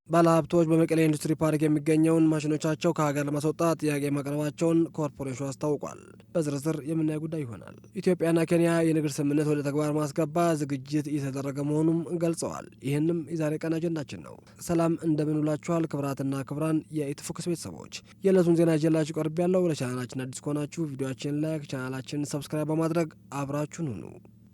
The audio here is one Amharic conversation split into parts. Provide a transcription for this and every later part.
ባለሀብቶች በመቀሌ ኢንዱስትሪ ፓርክ የሚገኘውን ማሽኖቻቸው ከሀገር ለማስወጣት ጥያቄ ማቅረባቸውን ኮርፖሬሽኑ አስታውቋል። በዝርዝር የምናየው ጉዳይ ይሆናል። ኢትዮጵያና ኬንያ የንግድ ስምምነት ወደ ተግባር ማስገባት ዝግጅት እየተደረገ መሆኑም ገልጸዋል። ይህንም የዛሬ ቀን አጀንዳችን ነው። ሰላም እንደምን ውላችኋል? ክብራትና ክብራን የኢትፎክስ ቤተሰቦች የዕለቱን ዜና ይዤላችሁ ቀርብ ያለው። ለቻናላችን አዲስ ከሆናችሁ ቪዲዮችን ላይክ፣ ቻናላችን ሰብስክራይብ በማድረግ አብራችሁን ሁኑ።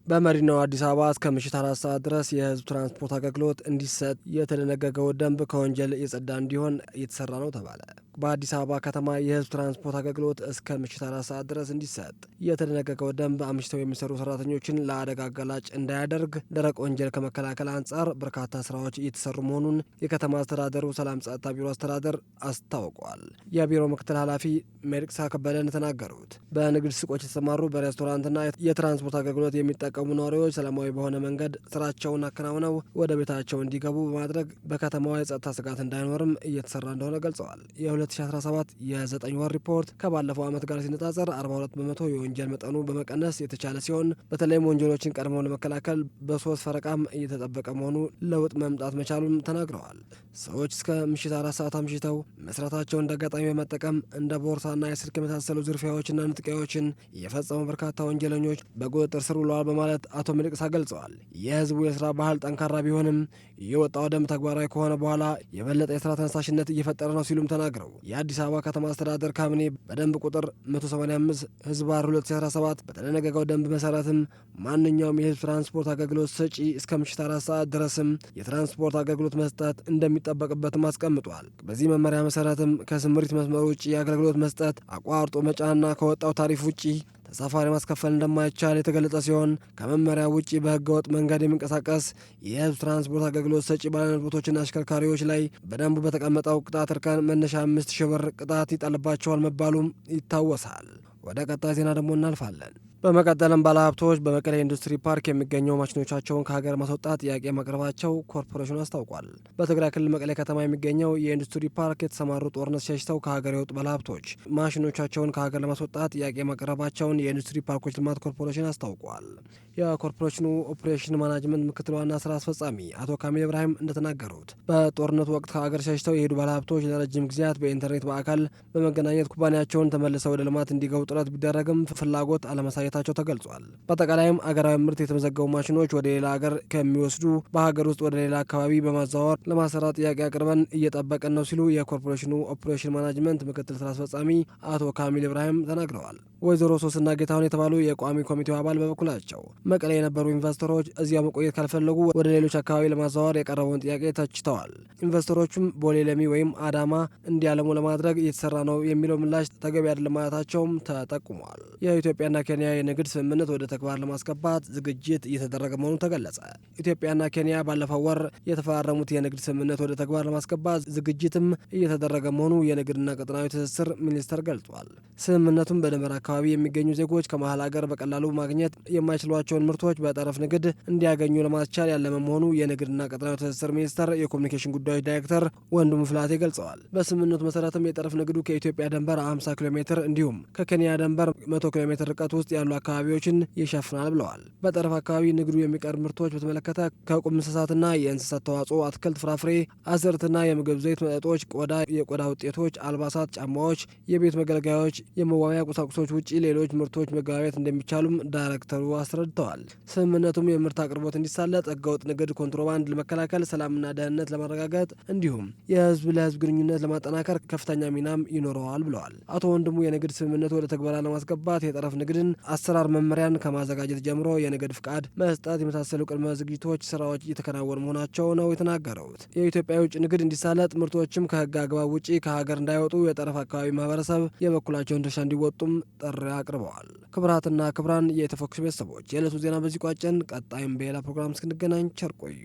በመዲናው አዲስ አበባ እስከ ምሽት 4 ሰዓት ድረስ የህዝብ ትራንስፖርት አገልግሎት እንዲሰጥ የተደነገገው ደንብ ከወንጀል የጸዳ እንዲሆን እየተሰራ ነው ተባለ። በአዲስ አበባ ከተማ የህዝብ ትራንስፖርት አገልግሎት እስከ ምሽት 4 ሰዓት ድረስ እንዲሰጥ የተደነገገው ደንብ አምሽተው የሚሰሩ ሰራተኞችን ለአደጋ አጋላጭ እንዳያደርግ ደረቅ ወንጀል ከመከላከል አንጻር በርካታ ስራዎች እየተሰሩ መሆኑን የከተማ አስተዳደሩ ሰላም ጸጥታ ቢሮ አስተዳደር አስታውቋል። የቢሮ ምክትል ኃላፊ ሜርቅሳ ከበደ እንደተናገሩት በንግድ ሱቆች የተሰማሩ በሬስቶራንትና የትራንስፖርት አገልግሎት የሚጠቀሙ ነዋሪዎች ሰላማዊ በሆነ መንገድ ስራቸውን አከናውነው ወደ ቤታቸው እንዲገቡ በማድረግ በከተማዋ የጸጥታ ስጋት እንዳይኖርም እየተሰራ እንደሆነ ገልጸዋል። የ2017 የ9 ወር ሪፖርት ከባለፈው ዓመት ጋር ሲነጻጸር 42 በመቶ የወንጀል መጠኑ በመቀነስ የተቻለ ሲሆን በተለይም ወንጀሎችን ቀድመው ለመከላከል በ3 ፈረቃም እየተጠበቀ መሆኑ ለውጥ መምጣት መቻሉን ተናግረዋል። ሰዎች እስከ ምሽት 4 ሰዓት አምሽተው መስራታቸውን እንደ አጋጣሚ በመጠቀም እንደ ቦርሳና የስልክ የመሳሰሉ ዝርፊያዎችና ንጥቂያዎችን የፈጸሙ በርካታ ወንጀለኞች በቁጥጥር ስር ውለዋል በማለት አቶ ሚልቅሳ ገልጸዋል። የህዝቡ የስራ ባህል ጠንካራ ቢሆንም የወጣው ደንብ ተግባራዊ ከሆነ በኋላ የበለጠ የስራ ተነሳሽነት እየፈጠረ ነው ሲሉም ተናግረው የአዲስ አበባ ከተማ አስተዳደር ካቢኔ በደንብ ቁጥር 185 ህዝባር 2017 በተደነገገው ደንብ መሰረትም ማንኛውም የህዝብ ትራንስፖርት አገልግሎት ሰጪ እስከ ምሽት 4 ሰዓት ድረስም የትራንስፖርት አገልግሎት መስጠት እንደሚጠበቅበትም አስቀምጧል። በዚህ መመሪያ መሰረትም ከስምሪት መስመር ውጭ የአገልግሎት መስጠት አቋርጦ መጫንና ከወጣው ታሪፍ ውጭ ተሳፋሪ ማስከፈል እንደማይቻል የተገለጸ ሲሆን ከመመሪያ ውጭ በህገወጥ መንገድ የሚንቀሳቀስ የህዝብ ትራንስፖርት አገልግሎት ሰጪ ባለንብረቶችና አሽከርካሪዎች ላይ በደንቡ በተቀመጠው ቅጣት እርከን መነሻ 5,000 ብር ቅጣት ይጣልባቸዋል መባሉም ይታወሳል። ወደ ቀጣይ ዜና ደግሞ እናልፋለን። በመቀጠልም ባለሀብቶች በመቀሌ ኢንዱስትሪ ፓርክ የሚገኘው ማሽኖቻቸውን ከሀገር ማስወጣት ጥያቄ ማቅረባቸው ኮርፖሬሽኑ አስታውቋል። በትግራይ ክልል መቀሌ ከተማ የሚገኘው የኢንዱስትሪ ፓርክ የተሰማሩ ጦርነት ሸሽተው ከሀገር የወጡ ባለሀብቶች ማሽኖቻቸውን ከሀገር ለማስወጣት ጥያቄ ማቅረባቸውን የኢንዱስትሪ ፓርኮች ልማት ኮርፖሬሽን አስታውቋል። የኮርፖሬሽኑ ኦፕሬሽን ማናጅመንት ምክትል ዋና ስራ አስፈጻሚ አቶ ካሚል ኢብራሂም እንደተናገሩት በጦርነቱ ወቅት ከሀገር ሸሽተው የሄዱ ባለሀብቶች ለረጅም ጊዜያት በኢንተርኔት በአካል በመገናኘት ኩባንያቸውን ተመልሰው ወደ ልማት እንዲገቡ ጥረት ቢደረግም ፍላጎት አለማሳየት ታቸው ተገልጿል። በአጠቃላይም አገራዊ ምርት የተመዘገቡ ማሽኖች ወደ ሌላ ሀገር ከሚወስዱ በሀገር ውስጥ ወደ ሌላ አካባቢ በማዘዋወር ለማሰራት ጥያቄ አቅርበን እየጠበቅን ነው ሲሉ የኮርፖሬሽኑ ኦፕሬሽን ማናጅመንት ምክትል ስራ አስፈጻሚ አቶ ካሚል ኢብራሂም ተናግረዋል። ወይዘሮ ሶስና ጌታሁን የተባሉ የቋሚ ኮሚቴው አባል በበኩላቸው መቀሌ የነበሩ ኢንቨስተሮች እዚያ መቆየት ካልፈለጉ ወደ ሌሎች አካባቢ ለማዘዋወር የቀረበውን ጥያቄ ተችተዋል። ኢንቨስተሮቹም ቦሌ ለሚ ወይም አዳማ እንዲያለሙ ለማድረግ እየተሰራ ነው የሚለው ምላሽ ተገቢ አይደለም ማለታቸውም ተጠቁሟል። የኢትዮጵያና ኬንያ የንግድ ስምምነት ወደ ተግባር ለማስገባት ዝግጅት እየተደረገ መሆኑ ተገለጸ። ኢትዮጵያና ኬንያ ባለፈው ወር የተፈራረሙት የንግድ ስምምነት ወደ ተግባር ለማስገባት ዝግጅትም እየተደረገ መሆኑ የንግድና ቀጠናዊ ትስስር ሚኒስቴር ገልጿል። ስምምነቱም በድንበር አካባቢ የሚገኙ ዜጎች ከመሀል ሀገር በቀላሉ ማግኘት የማይችሏቸውን ምርቶች በጠረፍ ንግድ እንዲያገኙ ለማስቻል ያለመ መሆኑ የንግድና ቀጠናዊ ትስስር ሚኒስቴር የኮሚኒኬሽን ጉዳዮች ዳይሬክተር ወንድሙ ፍላቴ ገልጸዋል። በስምምነቱ መሰረትም የጠረፍ ንግዱ ከኢትዮጵያ ድንበር 50 ኪሎ ሜትር እንዲሁም ከኬንያ ድንበር 100 ኪሎ ሜትር ርቀት ውስጥ ያሉ አካባቢዎችን ይሸፍናል ብለዋል። በጠረፍ አካባቢ ንግዱ የሚቀርብ ምርቶች በተመለከተ ከቁም እንስሳትና የእንስሳት ተዋጽኦ፣ አትክልት፣ ፍራፍሬ፣ አዝርዕትና የምግብ ዘይት፣ መጠጦች፣ ቆዳ፣ የቆዳ ውጤቶች፣ አልባሳት፣ ጫማዎች፣ የቤት መገልገያዎች፣ የመዋቢያ ቁሳቁሶች ውጪ ሌሎች ምርቶች መገበያየት እንደሚቻሉም ዳይሬክተሩ አስረድተዋል። ስምምነቱም የምርት አቅርቦት እንዲሳለጥ፣ ህገወጥ ንግድ፣ ኮንትሮባንድ ለመከላከል፣ ሰላምና ደህንነት ለማረጋገጥ እንዲሁም የህዝብ ለህዝብ ግንኙነት ለማጠናከር ከፍተኛ ሚናም ይኖረዋል ብለዋል። አቶ ወንድሙ የንግድ ስምምነቱ ወደ ተግባር ለማስገባት የጠረፍ ንግድን አሰራር መመሪያን ከማዘጋጀት ጀምሮ የንግድ ፍቃድ መስጠት የመሳሰሉ ቅድመ ዝግጅቶች ስራዎች እየተከናወኑ መሆናቸው ነው የተናገሩት። የኢትዮጵያ የውጭ ንግድ እንዲሳለጥ ምርቶችም ከህግ አግባብ ውጪ ከሀገር እንዳይወጡ የጠረፍ አካባቢ ማህበረሰብ የበኩላቸውን ድርሻ እንዲወጡም ጥሪ አቅርበዋል። ክብራትና ክብራን የኢትፎክስ ቤተሰቦች የዕለቱ ዜና በዚህ ቋጨን። ቀጣይም በሌላ ፕሮግራም እስክንገናኝ ቸር ቆዩ።